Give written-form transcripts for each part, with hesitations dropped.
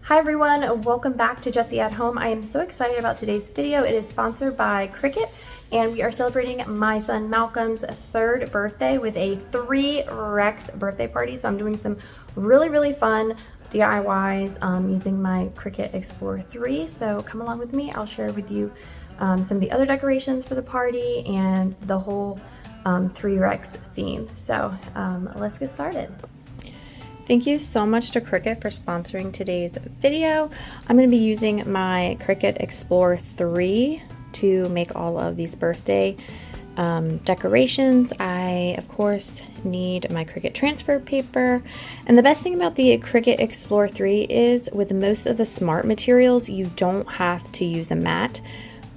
Hi everyone, welcome back to Jessie at Home. I am so excited about today's video. It is sponsored by Cricut and we are celebrating my son Malcolm's 3rd birthday with a 3Rex birthday party. So I'm doing some really fun DIYs using my Cricut Explorer 3. So come along with me. I'll share with you some of the other decorations for the party and the whole 3Rex theme. So let's get started. Thank you so much to Cricut for sponsoring today's video. I'm going to be using my Cricut Explorer 3 to make all of these birthday decorations. I, of course, need my Cricut transfer paper. And the best thing about the Cricut Explorer 3 is with most of the smart materials, you don't have to use a mat.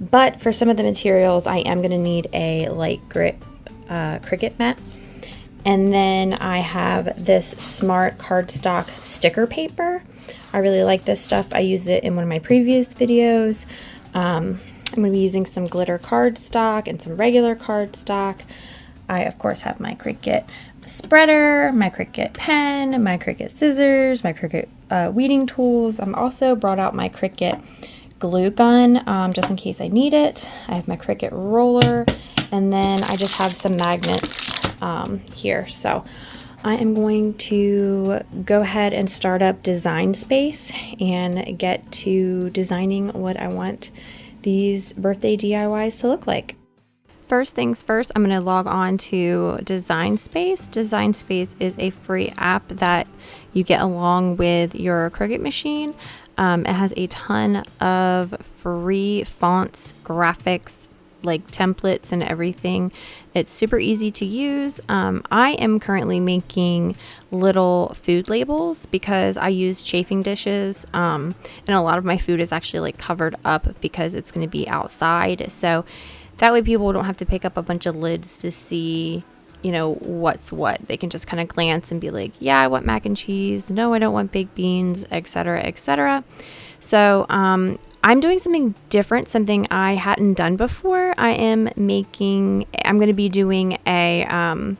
But for some of the materials, I am going to need a light grip Cricut mat. And then I have this smart cardstock sticker paper. I really like this stuff. I used it in one of my previous videos. I'm going to be using some glitter cardstock and some regular cardstock. I, of course, have my Cricut spreader, my Cricut pen, my Cricut scissors, my Cricut weeding tools. I'm also brought out my Cricut glue gun just in case I need it. I have my Cricut roller, and then I just have some magnets here. So I am going to go ahead and start up Design Space and get to designing what I want these birthday DIYs to look like. First things first, I'm going to log on to Design Space. Design Space is a free app that you get along with your Cricut machine. It has a ton of free fonts, graphics, like templates and everything. It's super easy to use. I am currently making little food labels because I use chafing dishes, and a lot of my food is actually like covered up because it's going to be outside. So that way people don't have to pick up a bunch of lids to see, you know, what's what. They can just kind of glance and be like, yeah, I want mac and cheese. No, I don't want baked beans, etc., etc. So I'm doing something different, something I hadn't done before. I'm going to be doing a,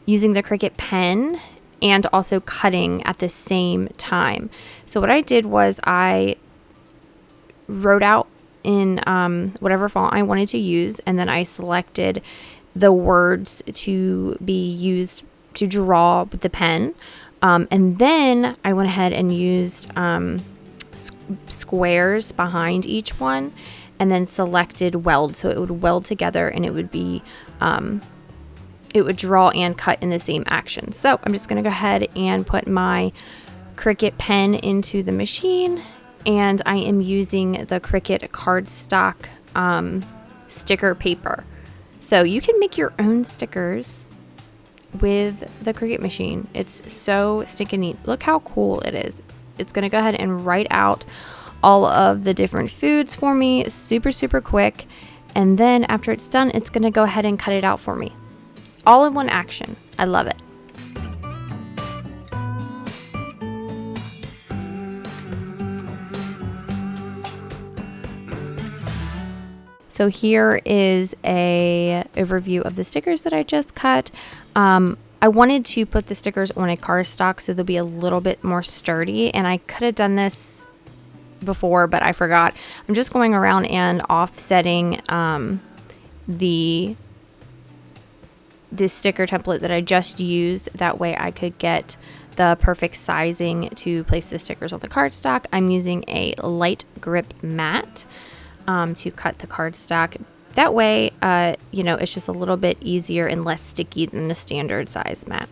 using the Cricut pen and also cutting at the same time. So what I did was I wrote out in whatever font I wanted to use, and then I selected the words to be used to draw with the pen. And then I went ahead and used squares behind each one, and then selected weld, so it would weld together and it would be it would draw and cut in the same action. So I'm just gonna go ahead and put my Cricut pen into the machine, and I am using the Cricut cardstock sticker paper. So you can make your own stickers with the Cricut machine. It's so stinking neat. Look how cool it is. It's going to go ahead and write out all of the different foods for me super quick. And then after it's done, it's going to go ahead and cut it out for me. All in one action. I love it. So here is a overview of the stickers that I just cut. I wanted to put the stickers on a cardstock so they'll be a little bit more sturdy, and I could have done this before, but I forgot. I'm just going around and offsetting the sticker template that I just used. That way I could get the perfect sizing to place the stickers on the cardstock. I'm using a light grip mat to cut the cardstock. That way, you know, it's just a little bit easier and less sticky than the standard size mat.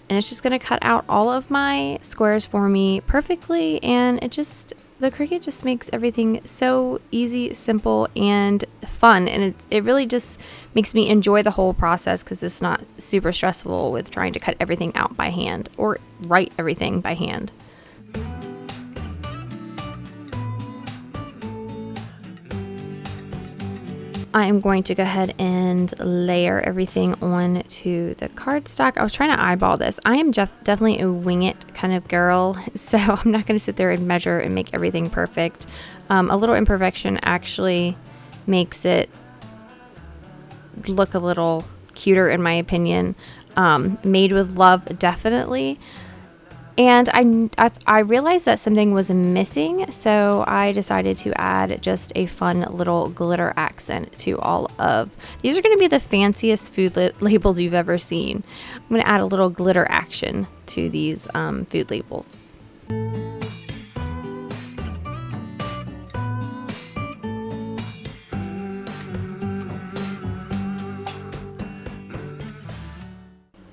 And it's just going to cut out all of my squares for me perfectly. And the Cricut just makes everything so easy, simple, and fun. And it really just makes me enjoy the whole process because it's not super stressful with trying to cut everything out by hand or write everything by hand. I am going to go ahead and layer everything onto the cardstock. I was trying to eyeball this. I am definitely a wing it kind of girl, so I'm not going to sit there and measure and make everything perfect. A little imperfection actually makes it look a little cuter in my opinion. Made with love, definitely. And I realized that something was missing, so I decided to add just a fun little glitter accent to all of these. Are going to be the fanciest food labels you've ever seen. I'm going to add a little glitter action to these food labels.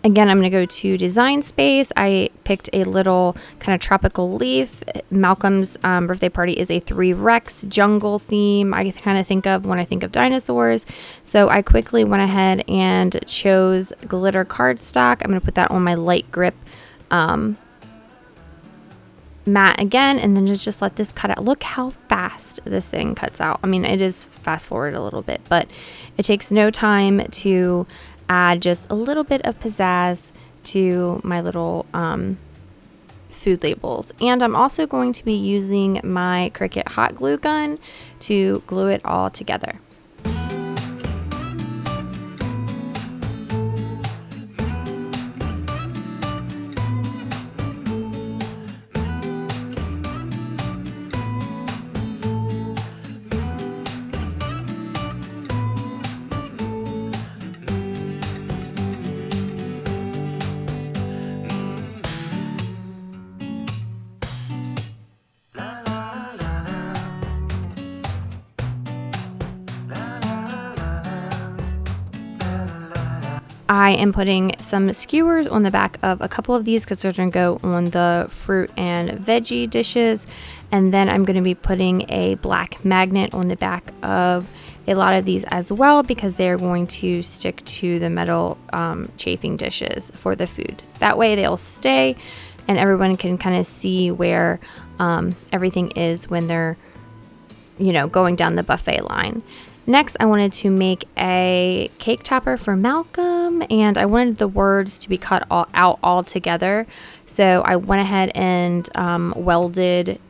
Again, I'm going to go to Design Space. I picked a little kind of tropical leaf. Malcolm's birthday party is a 3 Rex jungle theme I kind of think of when I think of dinosaurs. So I quickly went ahead and chose glitter cardstock. I'm going to put that on my light grip mat again, and then just let this cut out. Look how fast this thing cuts out. I mean, it is fast forward a little bit, but it takes no time to add just a little bit of pizzazz to my little food labels. And I'm also going to be using my Cricut hot glue gun to glue it all together. I am putting some skewers on the back of a couple of these because they're going to go on the fruit and veggie dishes. And then I'm going to be putting a black magnet on the back of a lot of these as well because they're going to stick to the metal chafing dishes for the food. That way they'll stay and everyone can kind of see where everything is when they're, you know, going down the buffet line. Next, I wanted to make a cake topper for Malcolm, and I wanted the words to be cut out all together. So I went ahead and welded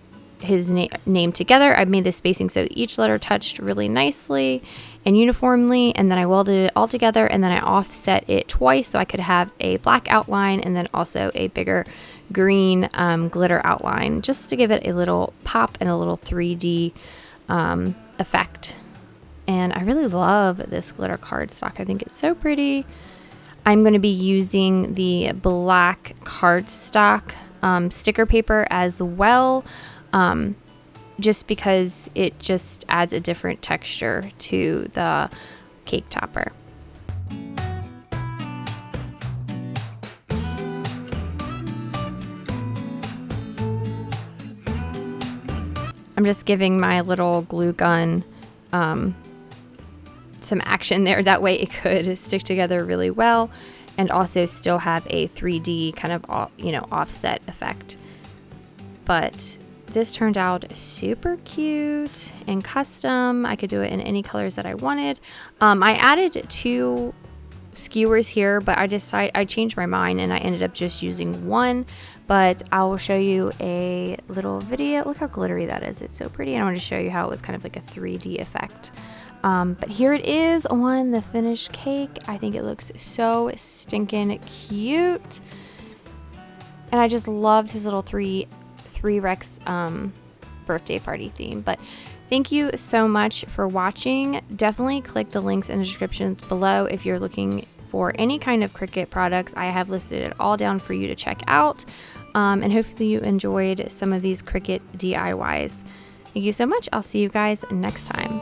his name together. I made the spacing so each letter touched really nicely and uniformly, and then I welded it all together, and then I offset it twice so I could have a black outline and then also a bigger green glitter outline, just to give it a little pop and a little 3D effect. And I really love this glitter cardstock. I think it's so pretty. I'm going to be using the black cardstock sticker paper as well, just because it just adds a different texture to the cake topper. I'm just giving my little glue gun some action there. That way it could stick together really well and also still have a 3D kind of, offset effect. But this turned out super cute and custom. I could do it in any colors that I wanted. I added 2 skewers here, but I changed my mind and I ended up just using 1. But I will show you a little video. Look how glittery that is. It's so pretty. And I want to show you how it was kind of like a 3D effect. But here it is on the finished cake. I think it looks so stinking cute. And I just loved his little 3 Rex birthday party theme. But thank you so much for watching. Definitely click the links in the descriptions below if you're looking for any kind of Cricut products. I have listed it all down for you to check out. And hopefully you enjoyed some of these Cricut DIYs. Thank you so much. I'll see you guys next time.